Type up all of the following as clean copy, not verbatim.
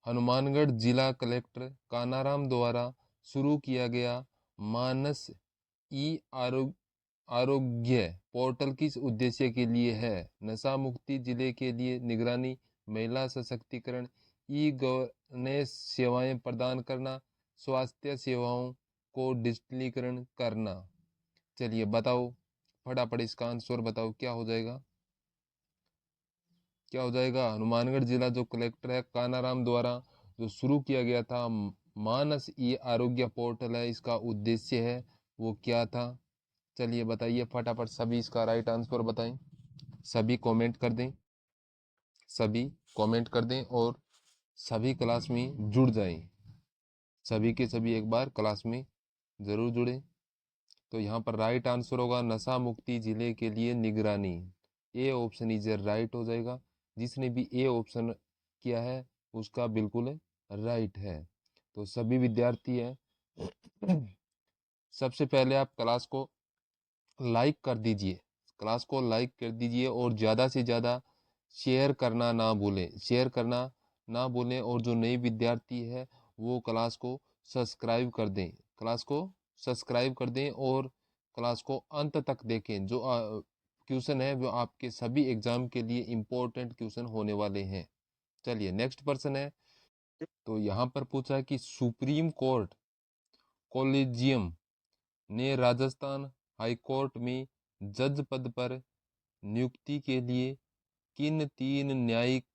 हनुमानगढ़ जिला कलेक्टर कानाराम द्वारा शुरू किया गया मानस ई आरोग्य पोर्टल किस उद्देश्य के लिए है? नशा मुक्ति जिले के लिए निगरानी, महिला सशक्तिकरण, ई गवर्नेंस सेवाएं प्रदान करना, स्वास्थ्य सेवाओं को डिजिटलीकरण करना। चलिए बताओ फटाफट इसका आंसर बताओ क्या हो जाएगा, क्या हो जाएगा? हनुमानगढ़ जिला जो कलेक्टर है कानाराम द्वारा जो शुरू किया गया था मानस ई आरोग्य पोर्टल है, इसका उद्देश्य है वो क्या था? चलिए बताइए फटाफट, सभी इसका राइट आंसर बताएं, सभी कमेंट कर दें, सभी कमेंट कर दें और सभी क्लास में जुड़ जाएं, सभी के सभी एक बार क्लास में जरूर जुड़ें। तो यहाँ पर राइट आंसर होगा नशा मुक्ति जिले के लिए निगरानी। ए ऑप्शन इज राइट हो जाएगा। जिसने भी ए ऑप्शन किया है उसका बिल्कुल राइट है। तो सभी विद्यार्थी हैं सबसे पहले आप क्लास को लाइक कर दीजिए, क्लास को लाइक कर दीजिए और ज़्यादा से ज़्यादा शेयर करना ना भूलें, शेयर करना ना भूलें। और जो नए विद्यार्थी है वो क्लास को सब्सक्राइब कर दें, क्लास को सब्सक्राइब कर दें और क्लास को अंत तक देखें। जो क्वेश्चन है वो आपके सभी एग्जाम के लिए इम्पोर्टेंट क्वेश्चन होने वाले हैं। चलिए नेक्स्ट पर्सन है। तो यहाँ पर पूछा है कि सुप्रीम कोर्ट कॉलेजियम ने राजस्थान हाईकोर्ट में जज पद पर नियुक्ति के लिए किन 3 न्यायिक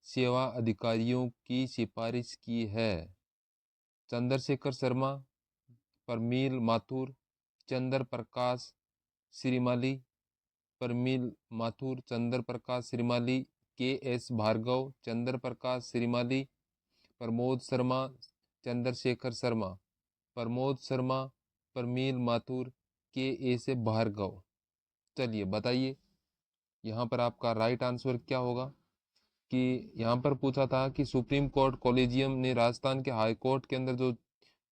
सेवा अधिकारियों की सिफारिश की है? चंद्रशेखर शर्मा, प्रमील माथुर, चंद्र प्रकाश श्रीमाली, प्रमील माथुर, चंद्र प्रकाश श्रीमाली, के एस भार्गव, चंद्र प्रकाश श्रीमाली, प्रमोद शर्मा, चंद्रशेखर शर्मा, प्रमोद शर्मा, प्रमील माथुर, के एस भार्गव। चलिए बताइए यहाँ पर आपका राइट आंसर क्या होगा? कि यहाँ पर पूछा था कि सुप्रीम कोर्ट कॉलेजियम ने राजस्थान के हाई कोर्ट के अंदर जो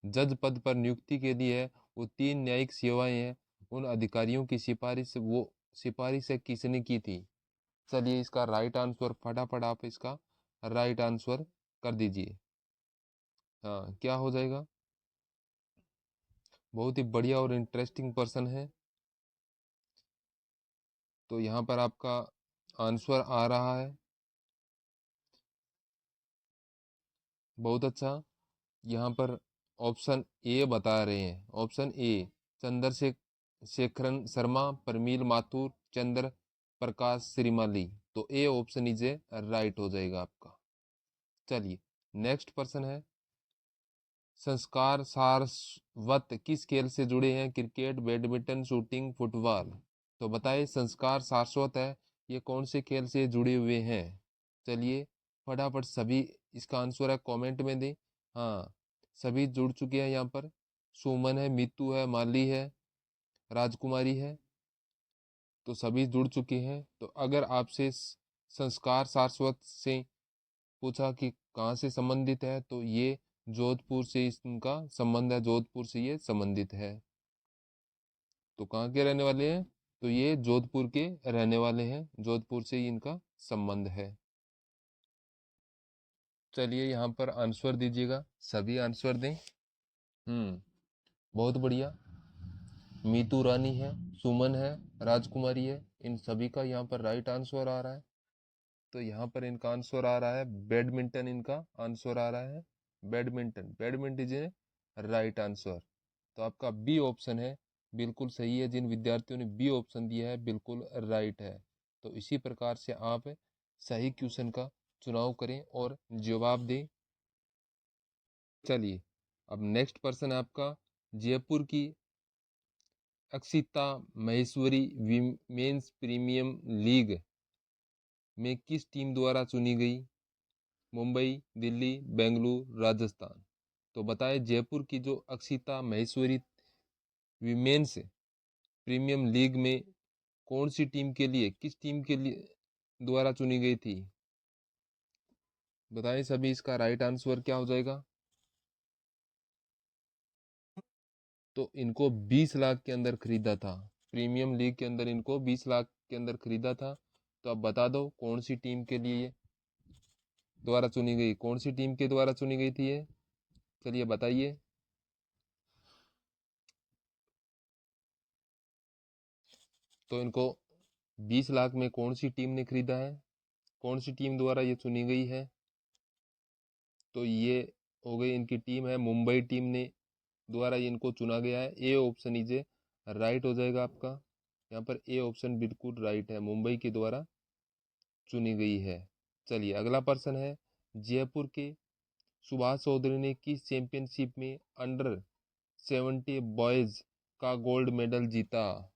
जज पद पर नियुक्ति के लिए है वो 3 न्यायिक सेवाएं हैं, उन अधिकारियों की सिफारिश किसने की थी? चलिए इसका राइट आंसर फटाफट आप इसका राइट आंसर कर दीजिए। हाँ क्या हो जाएगा? बहुत ही बढ़िया और इंटरेस्टिंग पर्सन है। तो यहाँ पर आपका आंसर आ रहा है, बहुत अच्छा। यहाँ पर ऑप्शन ए बता रहे हैं, ऑप्शन ए चंद्रशेखरन शर्मा, प्रमील माथुर, चंद्र प्रकाश श्रीमाली। तो A option is a right हो जाएगा आपका। चलिए नेक्स्ट पर्सन है। संस्कार सारस्वत किस खेल से जुड़े हैं? Cricket, badminton, shooting, football. तो बताइए संस्कार सारस्वत है ये कौन से खेल से जुड़े हुए हैं? चलिए फटाफट सभी इसका आंसर है कमेंट में दें। हाँ सभी जुड़ चुके हैं यहाँ पर। सुमन है, मीतू है, माली है, राजकुमारी है, तो सभी जुड़ चुके हैं। तो अगर आपसे संस्कार सारस्वत से पूछा कि कहाँ से संबंधित है तो ये जोधपुर से इनका संबंध है, जोधपुर से ये संबंधित है। तो कहाँ के रहने वाले हैं? तो ये जोधपुर के रहने वाले हैं, जोधपुर से ही इनका संबंध है। चलिए यहाँ पर आंसर दीजिएगा, सभी आंसर दें। बहुत बढ़िया। मीतू रानी है, सुमन है, राजकुमारी है, इन सभी का यहाँ पर राइट आंसर आ रहा है। तो यहाँ पर इनका आंसर आ रहा है बैडमिंटन, इनका आंसर आ रहा है badminton, badminton is right answer. तो आपका बी ऑप्शन है बिल्कुल सही है, जिन विद्यार्थियों ने बी ऑप्शन दिया है बिल्कुल राइट है। तो इसी प्रकार से आप सही क्वेश्चन का चुनाव करें और जवाब दें। चलिए अब नेक्स्ट पर्सन है आपका जयपुर की Akshita Maheshwari women's premium league में किस टीम द्वारा चुनी गई? मुंबई, दिल्ली, बेंगलुरु, राजस्थान। तो बताएं जयपुर की जो Akshita Maheshwari women's premium league में कौन सी टीम के लिए, किस टीम के लिए द्वारा चुनी गई थी? बताएं सभी इसका राइट आंसर क्या हो जाएगा? तो इनको 20 लाख के अंदर खरीदा था, प्रीमियम लीग के अंदर इनको 20 लाख के अंदर खरीदा था। तो अब बता दो कौन सी टीम के लिए द्वारा चुनी गई? कौन सी टीम के द्वारा चुनी गई थी ये? चलिए बताइए। तो इनको 20 लाख में कौन सी टीम ने खरीदा है? कौन सी टीम द्वारा ये चुनी गई है? तो ये हो गई इनकी टीम है, मुंबई टीम ने द्वारा इनको चुना गया है। ए ऑप्शन इजे राइट हो जाएगा आपका। यहाँ पर ए ऑप्शन बिल्कुल राइट है, मुंबई के द्वारा चुनी गई है। चलिए अगला प्रश्न है, जयपुर के सुभाष चौधरी ने किस चैंपियनशिप में अंडर 70 बॉयज का गोल्ड मेडल जीता?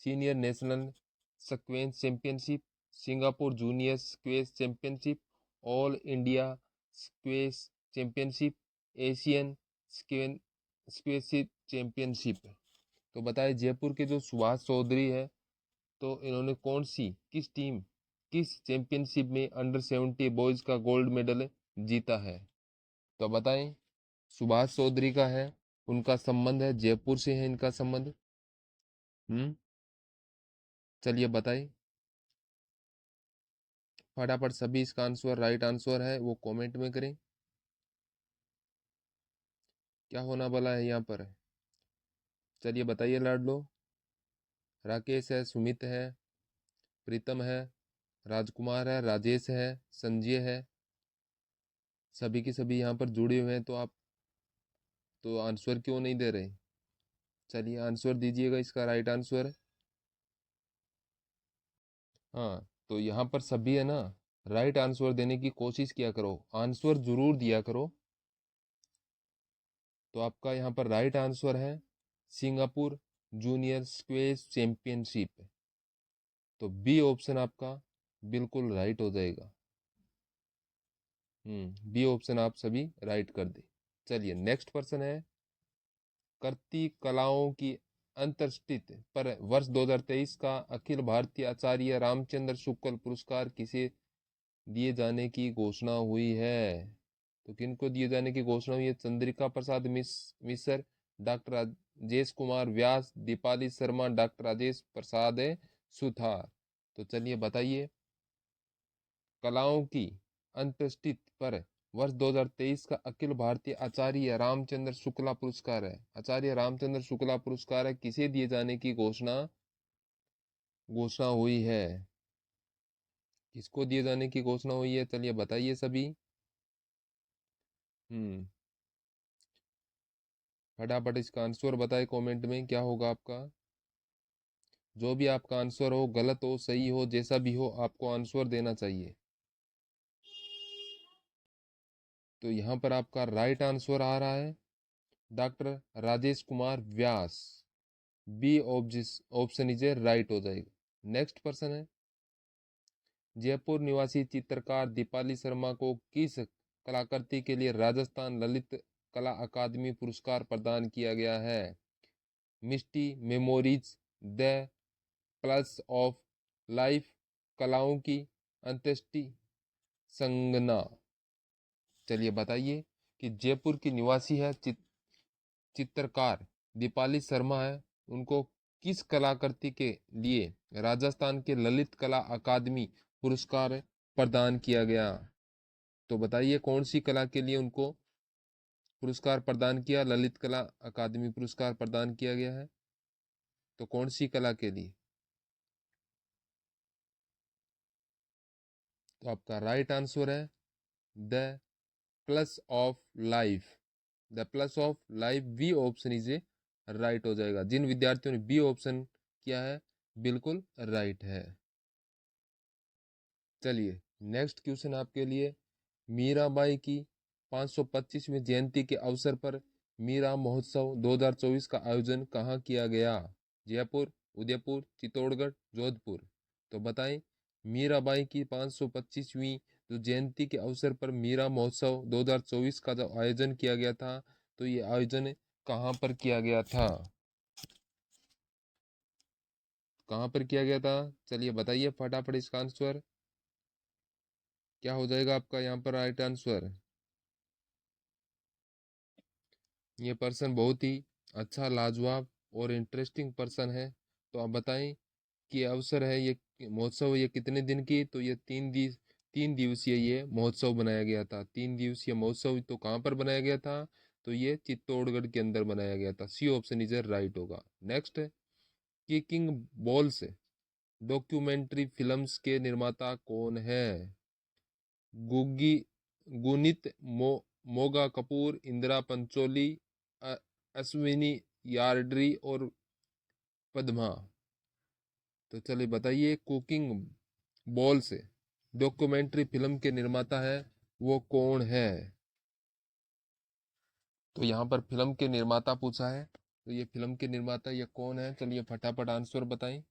Senior national squash championship, Singapore junior squash championship, all India squash championship, Asian squash championship. तो बताए जयपुर के जो सुभाष चौधरी है, तो इन्होंने कौन सी किस चैंपियनशिप में अंडर 70 बॉयज का गोल्ड मेडल जीता है? तो बताएं। सुभाष चौधरी का है, उनका संबंध है जयपुर से है इनका संबंध। चलिए बताइए फटाफट। सभी इसका आंसर राइट आंसर है वो कमेंट में करें। क्या होना वाला है यहाँ पर? चलिए बताइए लाडलो। राकेश है, सुमित है, प्रीतम है, राजकुमार है, राजेश है, संजय है। सभी के सभी यहाँ पर जुड़े हुए हैं, तो आप तो आंसर क्यों नहीं दे रहे? चलिए आंसर दीजिएगा इसका राइट आंसर। हाँ, तो यहाँ पर सभी है ना, राइट आंसर देने की कोशिश किया करो, आंसर जरूर दिया करो। तो आपका यहाँ पर राइट आंसर है सिंगापुर जूनियर स्क्वैश चैंपियनशिप। तो बी ऑप्शन आपका बिल्कुल राइट हो जाएगा। बी ऑप्शन आप सभी राइट कर दे। चलिए नेक्स्ट पर्सन है, कृति कलाओं की अंतर्स्थित पर वर्ष 2023 का अखिल भारतीय आचार्य रामचंद्र शुक्ल पुरस्कार किसे दिए जाने की घोषणा हुई है? तो किनको दिए जाने की घोषणा हुई है? चंद्रिका प्रसाद मिश्र, डॉक्टर राजेश कुमार व्यास, दीपाली शर्मा, डॉक्टर राजेश प्रसाद सुथार। तो चलिए बताइए। कलाओं की अंत्येष्टि पर वर्ष 2023 का अखिल भारतीय आचार्य रामचंद्र शुक्ला पुरस्कार है, आचार्य रामचंद्र शुक्ला पुरस्कार है, किसे दिए जाने की घोषणा हुई है? किसको दिए जाने की घोषणा हुई है? चलिए बताइए सभी। हम्म फटाफट इसका आंसर बताए कमेंट में, क्या होगा आपका? जो भी आपका आंसर हो, गलत हो सही हो जैसा भी हो, आपको आंसर देना चाहिए। तो यहाँ पर आपका राइट आंसर आ रहा है doctor Rajesh Kumar Vyas. B option is a right हो जाएगा। नेक्स्ट पर्सन है, जयपुर निवासी चित्रकार दीपाली शर्मा को किस कलाकृति के लिए राजस्थान ललित कला अकादमी पुरस्कार प्रदान किया गया है? Misty memories, the plus of life, कलाओं की अंत्येष्टि, संगना। चलिए बताइए कि जयपुर की निवासी है चित्रकार दीपाली शर्मा है, उनको किस कलाकृति के लिए राजस्थान के ललित कला अकादमी पुरस्कार प्रदान किया गया? तो बताइए कौन सी कला के लिए उनको पुरस्कार प्रदान किया, ललित कला अकादमी पुरस्कार प्रदान किया गया है? तो कौन सी कला के लिए? तो आपका राइट आंसर है the plus of life. The plus of life B option is a right हो जाएगा। जिन विद्यार्थियों ने बी ऑप्शन किया है बिल्कुल राइट है। चलिए नेक्स्ट क्वेश्चन आपके लिए, मीराबाई की 525वीं जयंती के अवसर पर मीरा महोत्सव 2024 का आयोजन कहाँ किया गया? जयपुर, उदयपुर, चित्तौड़गढ़, जोधपुर। तो बताएं। मीराबाई की 525वीं जो जयंती के अवसर पर मीरा महोत्सव 2024 का जो आयोजन किया गया था, तो ये आयोजन कहाँ पर किया गया था? कहाँ पर किया गया था? चलिए बताइए फटाफट इसका आंसर। क्या हो जाएगा आपका यहाँ पर राइट आंसर? ये पर्सन बहुत ही अच्छा, लाजवाब और इंटरेस्टिंग पर्सन है। तो आप बताएं कि अवसर है ये महोत्सव, ये कितने दिन की? तो ये 3 दिन 3 दिवसीय ये महोत्सव बनाया गया था। 3 दिवसीय महोत्सव तो कहाँ पर बनाया गया था? तो ये चित्तौड़गढ़ के अंदर बनाया गया था। सी ऑप्शन इज राइट होगा। नेक्स्ट है किकिंग बॉल्स डॉक्यूमेंट्री फिल्म्स के निर्माता कौन है? गुगी गुनित मोगा कपूर, इंदिरा पंचोली, अ- अश्विनी यार्डरी और पद्मा। तो चलिए बताइए कुकिंग बॉल से डॉक्यूमेंट्री फिल्म के निर्माता है वो कौन है? तो यहाँ पर फिल्म के निर्माता पूछा है, तो ये फिल्म के निर्माता ये कौन है? चलिए फटाफट आंसर बताएं,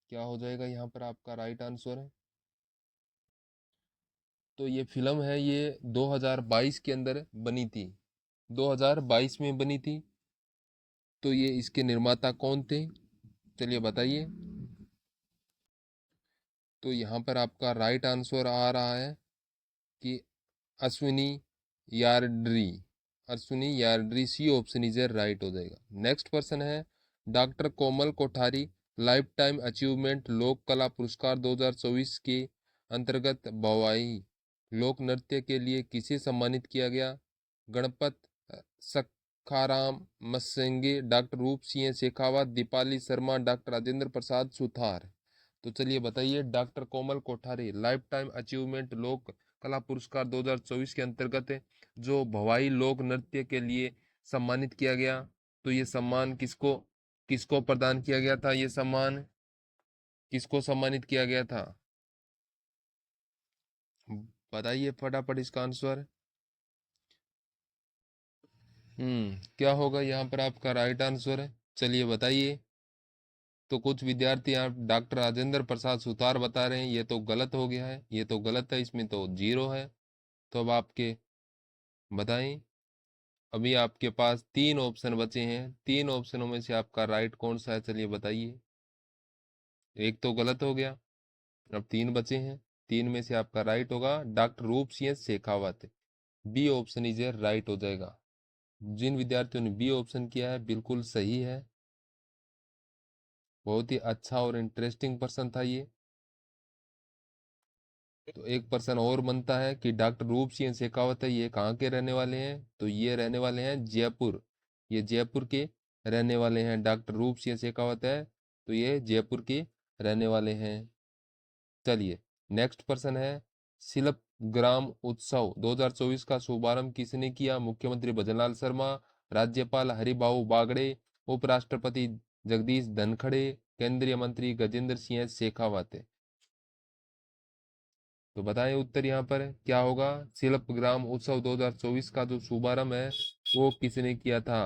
क्या हो जाएगा यहाँ पर आपका राइट आंसर है? तो ये फिल्म है, ये 2022 के अंदर बनी थी, 2022 में बनी थी। तो ये इसके निर्माता कौन थे? चलिए बताइए। तो यहाँ पर आपका राइट आंसर आ रहा है कि अश्विनी यार्डरी। अश्विनी यार्डरी, सी ऑप्शन इज राइट हो जाएगा। नेक्स्ट पर्सन है doctor Komal Kothari, lifetime achievement लोक कला पुरस्कार 2024 के अंतर्गत भवाई लोक नृत्य के लिए किसे सम्मानित किया गया? Ganpat Sakharam मसेंगे, doctor Roop Singh Shekhawat, Deepali Sharma, doctor Rajendra Prasad Suthar. तो चलिए बताइए, doctor Komal Kothari lifetime achievement लोक कला पुरस्कार 2024 के अंतर्गत जो भवाई लोक नृत्य के लिए सम्मानित किया गया, तो ये सम्मान किसको किसको प्रदान किया गया था? ये सम्मान किसको सम्मानित किया गया था? बताइए फटाफट इसका आंसर। क्या होगा यहाँ पर आपका राइट आंसर है? चलिए बताइए। तो कुछ विद्यार्थी यहाँ डॉक्टर राजेंद्र प्रसाद सुतार बता रहे हैं, ये तो गलत हो गया है, ये तो गलत है, इसमें तो 0 है। तो अब आपके बताएं। अभी आपके पास 3 ऑप्शन बचे हैं, 3 ऑप्शनों में से आपका राइट कौन सा है? चलिए बताइए। एक तो गलत हो गया, अब 3 बचे हैं। 3 में से आपका राइट होगा doctor Roop Singh Shekhawat, B option is right हो जाएगा। जिन विद्यार्थियों ने बी ऑप्शन किया है बिल्कुल सही है, बहुत ही अच्छा और इंटरेस्टिंग पर्सन था ये। तो एक पर्सन और बनता है कि डॉक्टर रूप सिंह शेखावत है, ये कहाँ के रहने वाले हैं? तो ये रहने वाले हैं जयपुर, ये जयपुर के रहने वाले हैं। डॉक्टर रूप सिंह शेखावत है, तो ये जयपुर के रहने वाले हैं। चलिए नेक्स्ट पर्सन है शिल्प ग्राम उत्सव 2024 का शुभारंभ किसने किया? मुख्यमंत्री भजनलाल शर्मा, राज्यपाल हरिभाऊ बागड़े, उपराष्ट्रपति जगदीश धनखड़े, केंद्रीय मंत्री गजेंद्र सिंह शेखावत। तो बताएं उत्तर यहाँ पर क्या होगा? शिल्प ग्राम उत्सव 2024 का जो शुभारंभ है वो किसने किया था?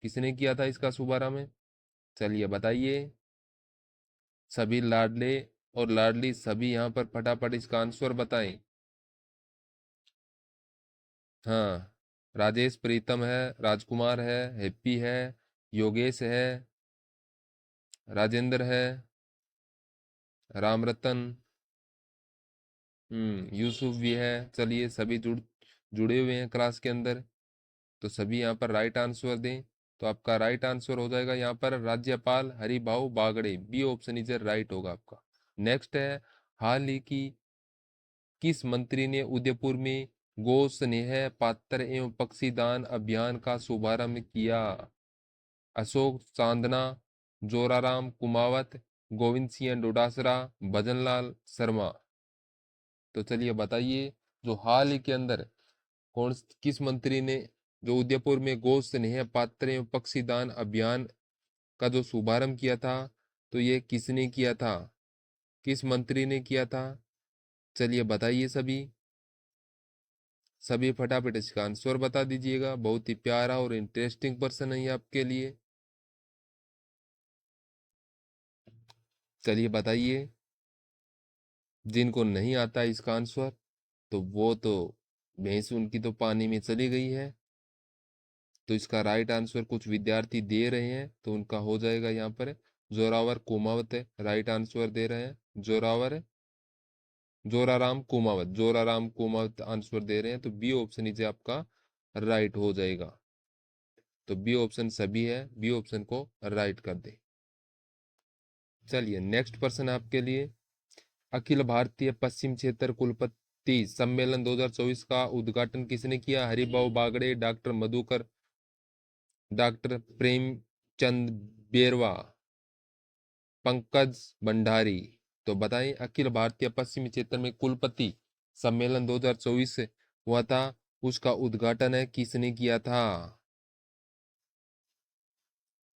किसने किया था इसका शुभारंभ? चलिए बताइए। सभी लाडले और लाडली सभी यहाँ पर फटाफट इसका आंसर बताएं। हाँ, राजेश प्रीतम है, राजकुमार है, हैप्पी है, योगेश है, राजेंद्र है, रामरतन, यूसुफ भी है। चलिए सभी जुड़े हुए हैं क्लास के अंदर, तो सभी यहाँ पर राइट आंसर दें। तो आपका राइट आंसर हो जाएगा यहाँ पर राज्यपाल Haribhau Bagde, B option is right होगा आपका। नेक्स्ट है हाल ही की किस मंत्री ने उदयपुर में गो स्नेह पात्र एवं पक्षीदान अभियान का शुभारंभ किया? अशोक चांदना, जोराराम कुमावत, गोविंद सिंह डोडासरा, भजनलाल शर्मा। तो चलिए बताइए, जो हाल ही के अंदर किस मंत्री ने जो उदयपुर में गो स्नेह पात्र एवं पक्षीदान अभियान का जो शुभारंभ किया था, तो ये किसने किया था? किस मंत्री ने किया था? चलिए बताइए सभी। सभी फटाफट इसका आंसर बता दीजिएगा, बहुत ही प्यारा और इंटरेस्टिंग पर्सन है ये आपके लिए। चलिए बताइए। जिनको नहीं आता इसका आंसर, तो वो तो भैंस उनकी तो पानी में चली गई है। तो इसका राइट आंसर कुछ विद्यार्थी दे रहे हैं, तो उनका हो जाएगा यहाँ पर जोरावर कुमावत है, राइट आंसर दे रहे हैं। जोरावर जोराराम कुमावत आंसर दे रहे हैं, तो बी ऑप्शन इसे आपका राइट हो जाएगा। तो बी ऑप्शन सभी है, बी ऑप्शन को राइट कर दे। चलिए नेक्स्ट पर्सन आपके लिए अखिल भारतीय पश्चिम क्षेत्र कुलपति सम्मेलन 2024 का उद्घाटन किसने किया? हरिभाऊ बागड़े, डॉक्टर मधुकर, डॉक्टर प्रेमचंद बेरवा, पंकज भंडारी। तो बताएं, अखिल भारतीय पश्चिमी क्षेत्र में कुलपति सम्मेलन 2024 हुआ था, उसका उद्घाटन है किसने किया था?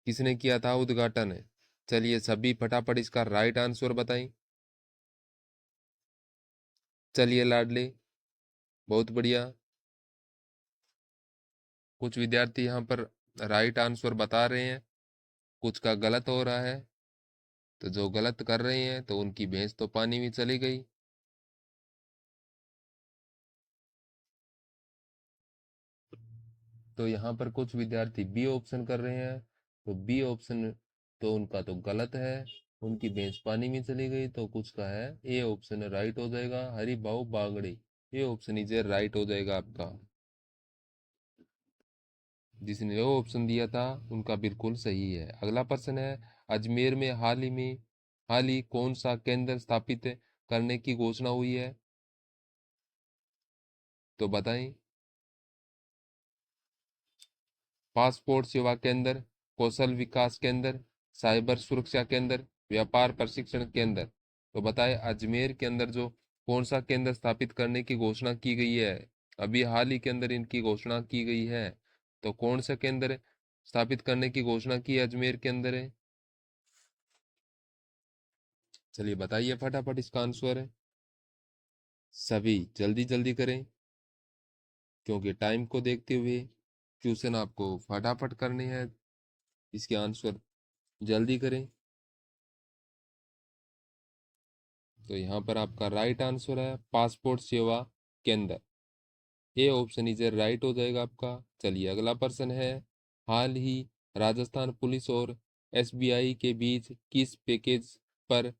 किसने किया था उद्घाटन? चलिए सभी फटाफट इसका राइट आंसर बताएं। चलिए लाडले, बहुत बढ़िया। कुछ विद्यार्थी यहाँ पर राइट आंसर बता रहे हैं, कुछ का गलत हो रहा है। तो जो गलत कर रहे हैं तो उनकी भैंस तो पानी में चली गई। तो यहाँ पर कुछ विद्यार्थी बी ऑप्शन कर रहे हैं, तो बी ऑप्शन तो उनका तो गलत है, उनकी भैंस पानी में चली गई। तो कुछ का है ए ऑप्शन राइट हो जाएगा, हरिभाऊ बागड़े। ये ऑप्शन इज राइट हो जाएगा आपका। जिसने वो ऑप्शन दिया था उनका बिल्कुल सही है। अगला प्रश्न है, अजमेर में हाल ही कौन सा केंद्र स्थापित करने की घोषणा हुई है? तो बताएं। पासपोर्ट सेवा केंद्र, कौशल विकास केंद्र, साइबर सुरक्षा केंद्र, व्यापार प्रशिक्षण केंद्र। तो बताएं, अजमेर के अंदर जो कौन सा केंद्र स्थापित करने की घोषणा की गई है? अभी हाल ही के अंदर इनकी घोषणा की गई है। तो कौन सा केंद्र स्थापित करने की घोषणा की है अजमेर के अंदर है? चलिए बताइए फटाफट इसका आंसर है। सभी जल्दी जल्दी करें, क्योंकि टाइम को देखते हुए क्वेश्चन आपको फटाफट करने हैं। इसके आंसर जल्दी करें। तो यहाँ पर आपका राइट आंसर है पासपोर्ट सेवा केंद्र। ए ऑप्शन इज राइट हो जाएगा आपका। चलिए अगला प्रश्न है, हाल ही राजस्थान पुलिस और एसबीआई के बीच किस पैकेज पर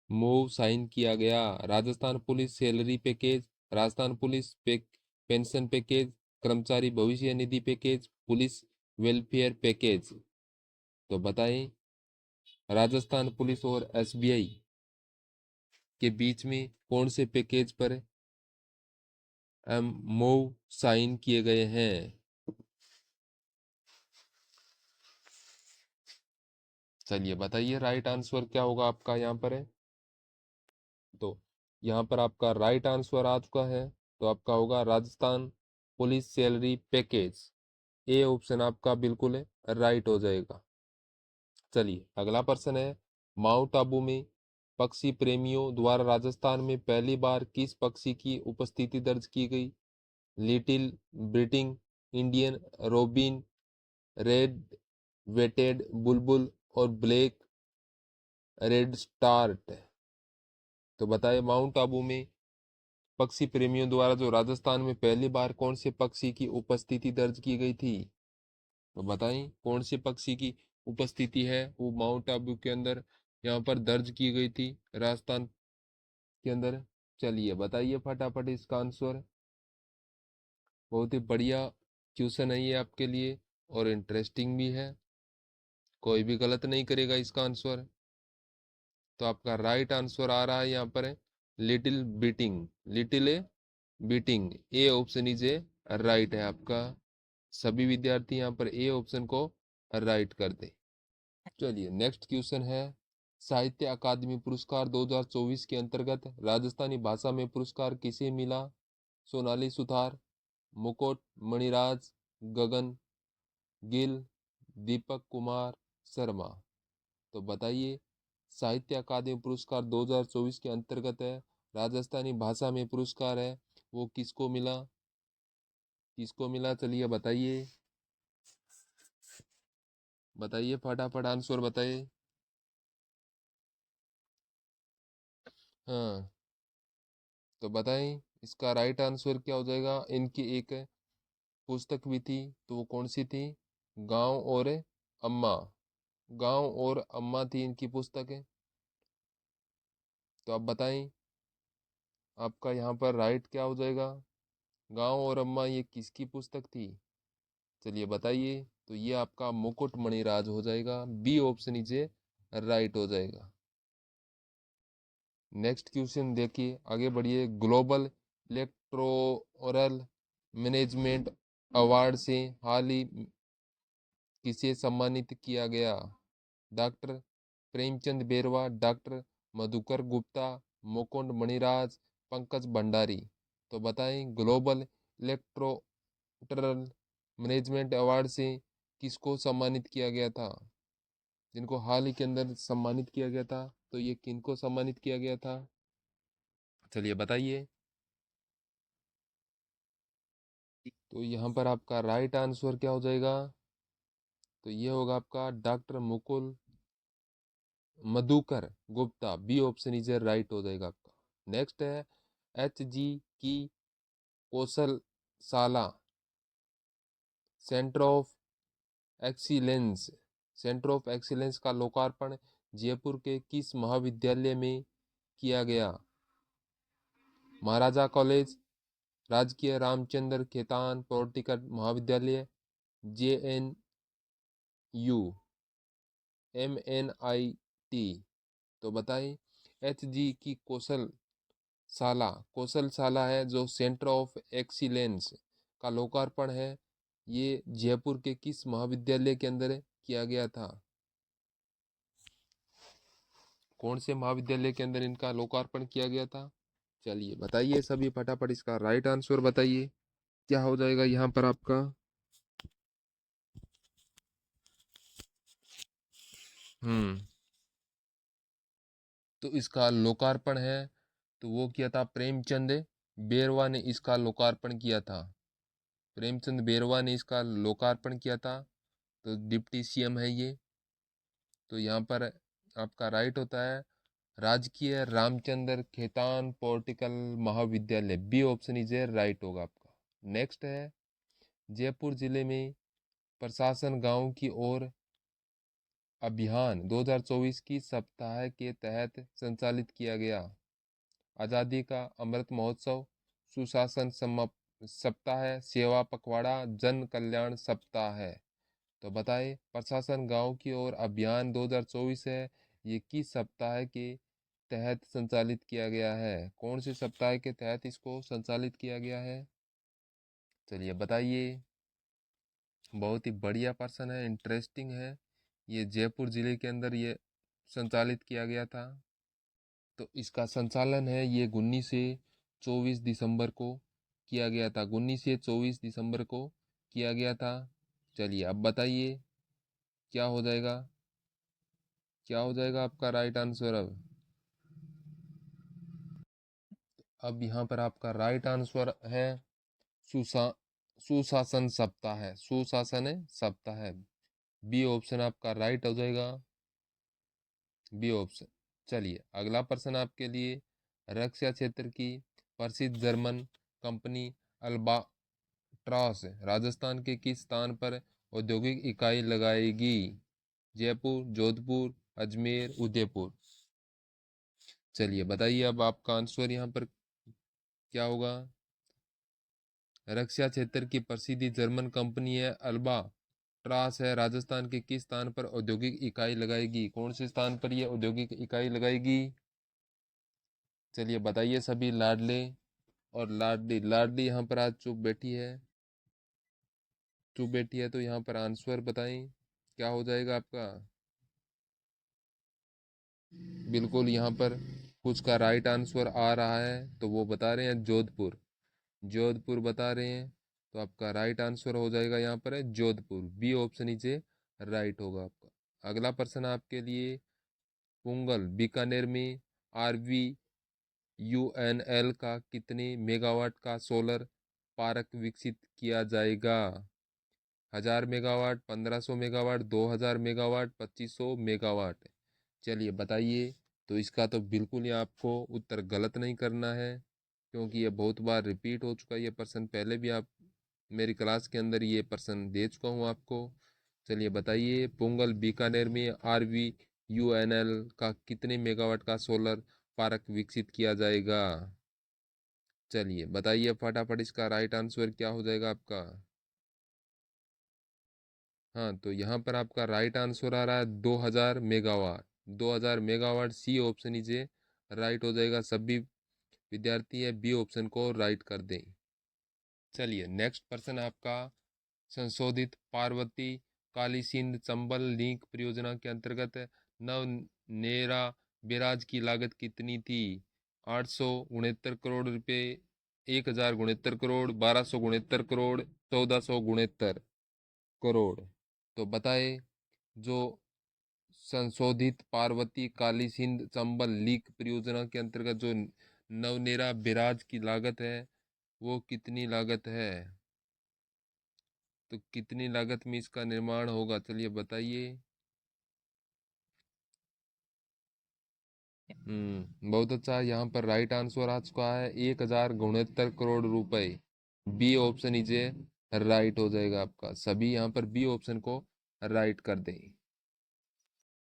मूव साइन किया गया? Rajasthan police salary package, Rajasthan police pension package, कर्मचारी भविष्य निधि पैकेज, पुलिस वेलफेयर पैकेज। तो बताएं, राजस्थान पुलिस और एसबीआई के बीच में कौन से पैकेज पर मूव साइन किए गए हैं? चलिए बताइए राइट आंसर क्या होगा आपका यहाँ पर है। तो यहाँ पर आपका राइट आंसर आ चुका है। तो आपका होगा Rajasthan police salary package. A option आपका बिल्कुल है राइट हो जाएगा। चलिए अगला प्रश्न है, माउंट आबू में पक्षी प्रेमियों द्वारा राजस्थान में पहली बार किस पक्षी की उपस्थिति दर्ज की गई? लिटिल ब्रिटिंग, Indian robin, red vented bulbul और ब्लैक रेड स्टार्ट। तो बताएं, माउंट आबू में पक्षी प्रेमियों द्वारा जो राजस्थान में पहली बार कौन से पक्षी की उपस्थिति दर्ज की गई थी? तो बताएं कौन से पक्षी की उपस्थिति है वो माउंट आबू के अंदर यहाँ पर दर्ज की गई थी राजस्थान के अंदर। चलिए बताइए फटाफट इसका आंसर। बहुत ही बढ़िया क्वेश्चन है ये आपके लिए और इंटरेस्टिंग भी है, कोई भी गलत नहीं करेगा इसका आंसर। तो आपका राइट आंसर आ रहा है यहाँ पर है little beating. Little beating, A option is a right है आपका। सभी विद्यार्थी यहाँ पर ए ऑप्शन को राइट कर दे। चलिए नेक्स्ट क्वेश्चन है, साहित्य अकादमी पुरस्कार 2024 के अंतर्गत राजस्थानी भाषा में पुरस्कार किसे मिला? सोनाली सुथार, मुकुट मणिराज, गगन गिल, दीपक कुमार शर्मा। तो बताइए, साहित्य अकादमी पुरस्कार 2024 के अंतर्गत है, राजस्थानी भाषा में पुरस्कार है, वो किसको मिला? किसको मिला चलिए बताइए। बताइए फटाफट आंसर बताइए। हाँ, तो बताएं इसका राइट आंसर क्या हो जाएगा। इनकी एक पुस्तक भी थी, तो वो कौन सी थी? गांव और अम्मा। गांव और अम्मा थी इनकी पुस्तक है। तो आप बताएं आपका यहाँ पर राइट क्या हो जाएगा। गांव और अम्मा ये किसकी पुस्तक थी? चलिए बताइए। तो ये आपका मुकुट मणिराज हो जाएगा। बी ऑप्शन इजे राइट हो जाएगा। नेक्स्ट क्वेश्चन देखिए, आगे बढ़िए। ग्लोबल इलेक्टोरल मैनेजमेंट अवार्ड से हाल ही किसे सम्मानित किया गया? डॉक्टर प्रेमचंद बेरवा, डॉक्टर मधुकर गुप्ता, मुकुंद मणिराज, पंकज भंडारी। तो बताएं, ग्लोबल इलेक्टोरल मैनेजमेंट अवार्ड से किसको सम्मानित किया गया था? जिनको हाल ही के अंदर सम्मानित किया गया था, तो ये किनको सम्मानित किया गया था? चलिए बताइए। तो यहाँ पर आपका राइट आंसर क्या हो जाएगा? तो ये होगा आपका doctor Mukul Madhukar Gupta. B option is right हो जाएगा आपका। नेक्स्ट है, एच जी की कौशलशाला centre of excellence centre of excellence का लोकार्पण जयपुर के किस महाविद्यालय में किया गया? महाराजा कॉलेज, राजकीय रामचंद्र खेतान पॉलिटेक्निक महाविद्यालय, J N U, M N I T. तो बताइए, एच जी की कौशलशाला है जो सेंटर ऑफ एक्सीलेंस का लोकार्पण है, ये जयपुर के किस महाविद्यालय के अंदर किया गया था? कौन से महाविद्यालय के अंदर इनका लोकार्पण किया गया था? चलिए बताइए सभी फटाफट, इसका राइट आंसर बताइए क्या हो जाएगा यहाँ पर आपका। हम्म तो इसका लोकार्पण है, तो वो किया था प्रेमचंद बेरवा ने इसका लोकार्पण किया था। प्रेमचंद बेरवा ने इसका लोकार्पण किया था, तो डिप्टी सीएम है ये। तो यहाँ पर आपका राइट होता है राजकीय रामचंद्र खेतान पॉलिटिकल महाविद्यालय। B option is a right होगा आपका। नेक्स्ट है, जयपुर जिले में प्रशासन गांव की ओर अभियान 2024 की सप्ताह के तहत संचालित किया गया। आज़ादी का अमृत महोत्सव, सुशासन सप्ताह, सेवा पखवाड़ा, जन कल्याण सप्ताह है। तो बताएं, प्रशासन गांव की ओर अभियान 2024 है, ये किस सप्ताह के तहत संचालित किया गया है? कौन से सप्ताह के तहत इसको संचालित किया गया है? चलिए बताइए। बहुत ही बढ़िया पर्सन है, इंटरेस्टिंग है। ये जयपुर जिले के अंदर ये संचालित किया गया था। तो इसका संचालन है ये 19 से 24 दिसंबर को किया गया था। 19 से 24 दिसंबर को किया गया था। चलिए अब बताइए क्या हो जाएगा, क्या हो जाएगा आपका राइट आंसर अब। अब यहाँ पर आपका राइट आंसर है सुशा सुशासन सप्ताह है, सुशासन है सप्ताह है। बी ऑप्शन आपका राइट हो जाएगा, बी ऑप्शन। चलिए अगला प्रश्न आपके लिए, रक्षा क्षेत्र की प्रसिद्ध जर्मन कंपनी अल्बाट्रॉस राजस्थान के किस स्थान पर औद्योगिक इकाई लगाएगी? जयपुर, जोधपुर, अजमेर, उदयपुर। चलिए बताइए अब आपका आंसर यहाँ पर क्या होगा। रक्षा क्षेत्र की प्रसिद्ध जर्मन कंपनी है अल्बा ट्रास है, राजस्थान के किस स्थान पर औद्योगिक इकाई लगाएगी? कौन से स्थान पर ये औद्योगिक इकाई लगाएगी? चलिए बताइए सभी लाडले और लाडली। लाडली यहाँ पर आज चुप बैठी है, तो यहाँ पर आंसर बताएं क्या हो जाएगा आपका। बिल्कुल यहाँ पर कुछ का राइट आंसर आ रहा है, तो वो बता रहे हैं जोधपुर। जोधपुर बता रहे हैं, तो आपका राइट आंसर हो जाएगा यहाँ पर है जोधपुर। बी ऑप्शन नीचे राइट होगा आपका। अगला प्रश्न आपके लिए, पुंगल बीकानेर में आरवी यूएनएल का कितने मेगावाट का सोलर पार्क विकसित किया जाएगा? 1000 मेगावाट, 1500 मेगावाट, 2000 मेगावाट, 2500 मेगावाट। चलिए बताइए। तो इसका तो बिल्कुल ही आपको उत्तर गलत नहीं करना है, क्योंकि ये बहुत बार रिपीट हो चुका है ये प्रश्न। पहले भी आप मेरी क्लास के अंदर ये प्रश्न दे चुका हूँ आपको। चलिए बताइए, पुंगल बीकानेर में आरवी यूएनएल का कितने मेगावाट का सोलर पार्क विकसित किया जाएगा? चलिए बताइए फटाफट, इसका राइट आंसर क्या हो जाएगा आपका। हाँ, तो यहाँ पर आपका राइट आंसर आ रहा है 2000 megawatt. 2000 megawatt, C option is a right हो जाएगा। सभी विद्यार्थी है बी ऑप्शन को राइट कर दें। चलिए नेक्स्ट प्रश्न आपका, संशोधित पार्वती काली सिंध चंबल लिंक परियोजना के अंतर्गत नवनेरा बैराज की लागत कितनी थी? 869 करोड़ रुपए, 1069 करोड़, 1269 करोड़, 1469 करोड़। तो बताए जो संशोधित पार्वती काली सिंध चंबल लिंक परियोजना के अंतर्गत जो नवनेरा बैराज की लागत है वो कितनी लागत है? तो कितनी लागत में इसका निर्माण होगा, चलिए बताइए। बहुत अच्छा, यहाँ पर राइट आंसर आ चुका है 1069 करोड़ रुपए। बी ऑप्शन इज राइट हो जाएगा आपका। सभी यहाँ पर बी ऑप्शन को राइट कर दें।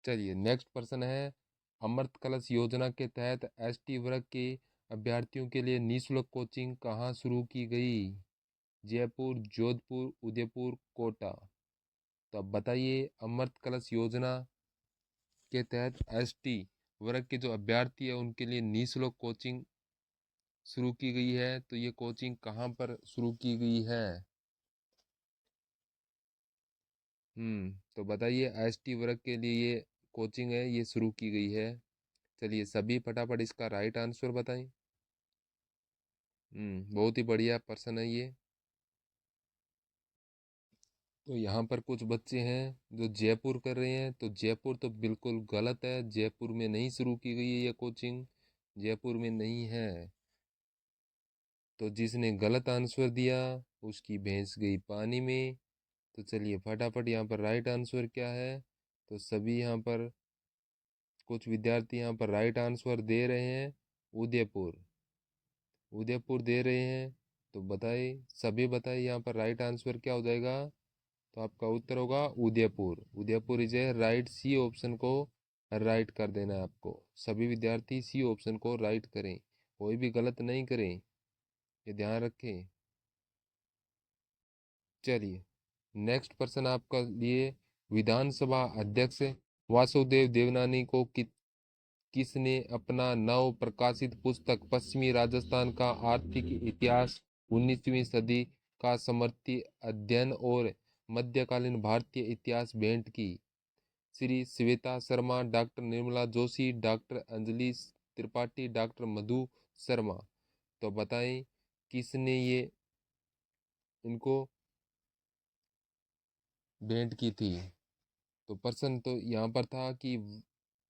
चलिए नेक्स्ट प्रश्न है, अमृत कलश योजना के तहत एसटी वर्ग के अभ्यर्थियों के लिए निःशुल्क कोचिंग कहाँ शुरू की गई? जयपुर, जोधपुर, उदयपुर, कोटा। तो अब बताइए, अमृत कलश योजना के तहत एसटी वर्ग के जो अभ्यर्थी है उनके लिए निःशुल्क कोचिंग शुरू की गई है, तो ये कोचिंग कहाँ पर शुरू की गई है? तो बताइए, एसटी वर्ग के लिए ये कोचिंग है ये शुरू की गई है। चलिए सभी फटाफट इसका राइट आंसर बताएं। बहुत ही बढ़िया प्रश्न है ये। तो यहाँ पर कुछ बच्चे हैं जो जयपुर कर रहे हैं, तो जयपुर तो बिल्कुल गलत है, जयपुर में नहीं शुरू की गई है ये कोचिंग, जयपुर में नहीं है। तो जिसने गलत आंसर दिया उसकी भैंस गई पानी में। तो चलिए फटाफट यहाँ पर राइट आंसर क्या है? तो सभी यहाँ पर कुछ विद्यार्थी यहाँ पर राइट आंसर दे रहे हैं उदयपुर, उदयपुर दे रहे हैं। तो बताइए, सभी बताइए यहाँ पर राइट आंसर क्या हो जाएगा? तो आपका उत्तर होगा Udaipur. Udaipur is a right, C option को राइट कर देना है आपको। सभी विद्यार्थी सी ऑप्शन को राइट करें, कोई भी गलत नहीं करें, ये ध्यान रखें। चलिए नेक्स्ट प्रश्न आपका लिए, विधानसभा अध्यक्ष वासुदेव देवनानी को किसने अपना नव प्रकाशित पुस्तक पश्चिमी राजस्थान का आर्थिक इतिहास 19वीं सदी का समर्थी अध्ययन और मध्यकालीन भारतीय इतिहास भेंट की? Shri Shweta Sharma, doctor Nirmala Joshi, doctor Anjali Tripathi, doctor Madhu Sharma. तो बताएं किसने ये इनको भेंट की थी? तो प्रश्न तो यहाँ पर था कि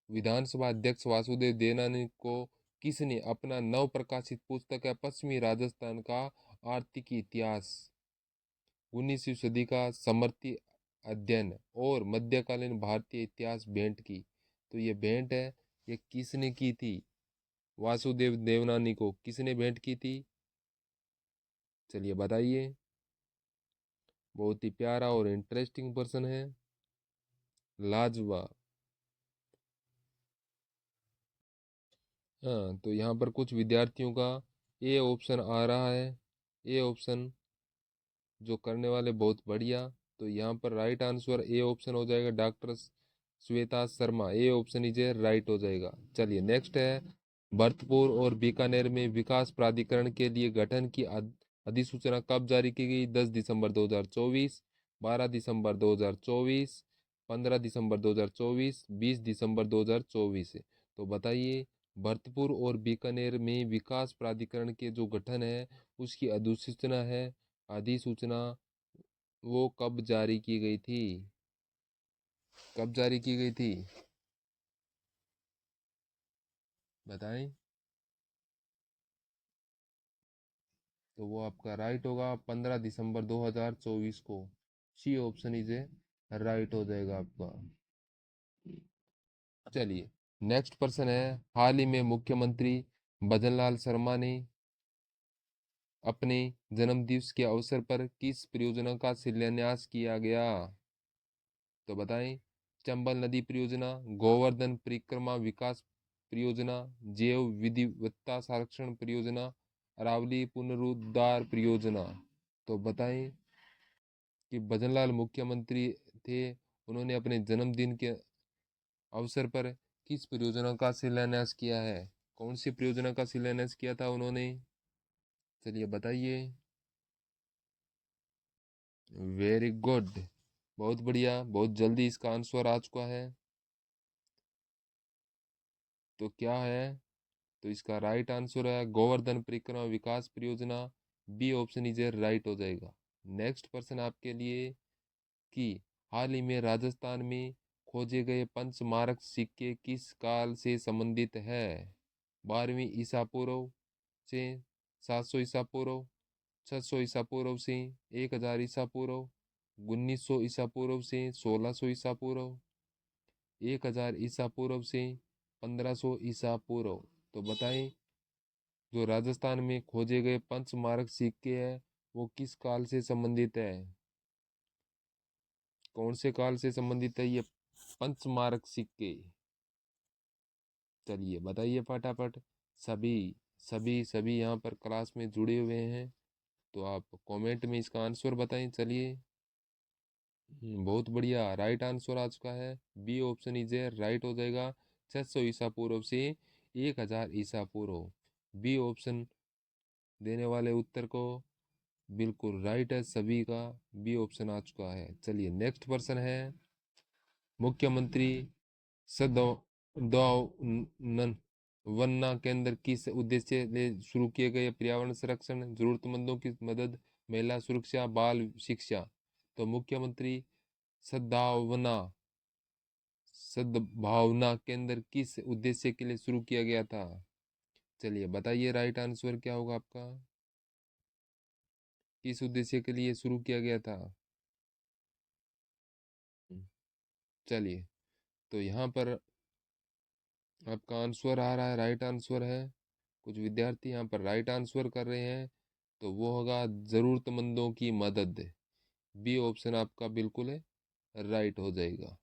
विधानसभा अध्यक्ष वासुदेव देवनानी को किसने अपना नव प्रकाशित पुस्तक है पश्चिमी राजस्थान का आर्थिक इतिहास 19वीं सदी का समर्थी अध्ययन और मध्यकालीन भारतीय इतिहास भेंट की? तो ये भेंट है ये किसने की थी? वासुदेव देवनानी को किसने भेंट की थी? चलिए बताइए। बहुत ही प्यारा और इंटरेस्टिंग पर्सन है, लाजवाब। हाँ, तो यहाँ पर कुछ विद्यार्थियों का ए ऑप्शन आ रहा है, ए ऑप्शन जो करने वाले बहुत बढ़िया। तो यहाँ पर राइट आंसर ए ऑप्शन हो जाएगा, doctor Shweta Sharma, A option is right हो जाएगा। चलिए नेक्स्ट है, भरतपुर और बीकानेर में विकास प्राधिकरण के लिए गठन की अधिसूचना कब जारी की गई? 10 दिसंबर 2024, 12 दिसंबर 2024, 15 दिसंबर 2024, 20 दिसंबर 2024। तो बताइए, भरतपुर और बीकानेर में विकास प्राधिकरण के जो गठन है उसकी अधिसूचना है, अधिसूचना वो कब जारी की गई थी? कब जारी की गई थी बताएं। तो वो आपका राइट होगा 15 दिसंबर 2024 को। C option is a right हो जाएगा आपका। चलिए नेक्स्ट पर्सन है, हाल ही में मुख्यमंत्री भजनलाल शर्मा ने अपने जन्मदिवस के अवसर पर किस परियोजना का शिलान्यास किया गया? तो बताएं, चंबल नदी परियोजना, गोवर्धन परिक्रमा विकास परियोजना, जैव विविधता संरक्षण परियोजना, अरावली पुनरुद्धार परियोजना। तो बताएं कि भजनलाल मुख्यमंत्री थे, उन्होंने अपने जन्मदिन के अवसर पर किस परियोजना का शिलान्यास किया है? कौन सी परियोजना का शिलान्यास किया था उन्होंने? चलिए बताइए। वेरी गुड, बहुत बढ़िया, बहुत जल्दी इसका आंसर आ चुका है। तो क्या है? तो इसका राइट आंसर है गोवर्धन परिक्रमा विकास परियोजना। बी ऑप्शन इज राइट हो जाएगा। नेक्स्ट पर्सन आपके लिए कि हाल ही में राजस्थान में खोजे गए पंचमारक सिक्के किस काल से संबंधित है? 12वीं ईसा पूर्व से, 700 ईसा पूर्व, 600 ईसा पूर्व से, 1000 ईसा पूर्व, 1900 ईसा पूर्व से, 1600 ईसा पूर्व, 1000 ईसा पूर्व से, 1500 ईसा पूर्व। तो बताएं, जो राजस्थान में खोजे गए पंचमारक सिक्के हैं वो किस काल से संबंधित है? कौन से काल से संबंधित है ये पंचमारक सिक्के? चलिए बताइए फटाफट। सभी सभी सभी यहाँ पर क्लास में जुड़े हुए हैं, तो आप कमेंट में इसका आंसर बताएं। चलिए। बहुत बढ़िया, राइट आंसर आ चुका है। B option is a right हो जाएगा। 600 ईसा पूर्व से 1000 ईसा पूर्व। बी ऑप्शन देने वाले उत्तर को बिल्कुल राइट है सभी का। बी ऑप्शन आ चुका है। चलिए नेक्स्ट पर्सन है मुख्यमंत्री सद्भावना वन्ना केंद्र किस उद्देश्य से शुरू किए गए? पर्यावरण संरक्षण, जरूरतमंदों की मदद, महिला सुरक्षा, बाल शिक्षा। तो मुख्यमंत्री सद्भावना सद्भावना केंद्र किस उद्देश्य के लिए शुरू किया गया था? चलिए बताइए राइट आंसर क्या होगा आपका। किस उद्देश्य के लिए शुरू किया गया था? चलिए, तो यहाँ पर आपका आंसर आ रहा है, राइट आंसर है। कुछ विद्यार्थी यहाँ पर राइट आंसर कर रहे हैं, तो वो होगा जरूरतमंदों की मदद। बी ऑप्शन आपका बिल्कुल है राइट हो जाएगा।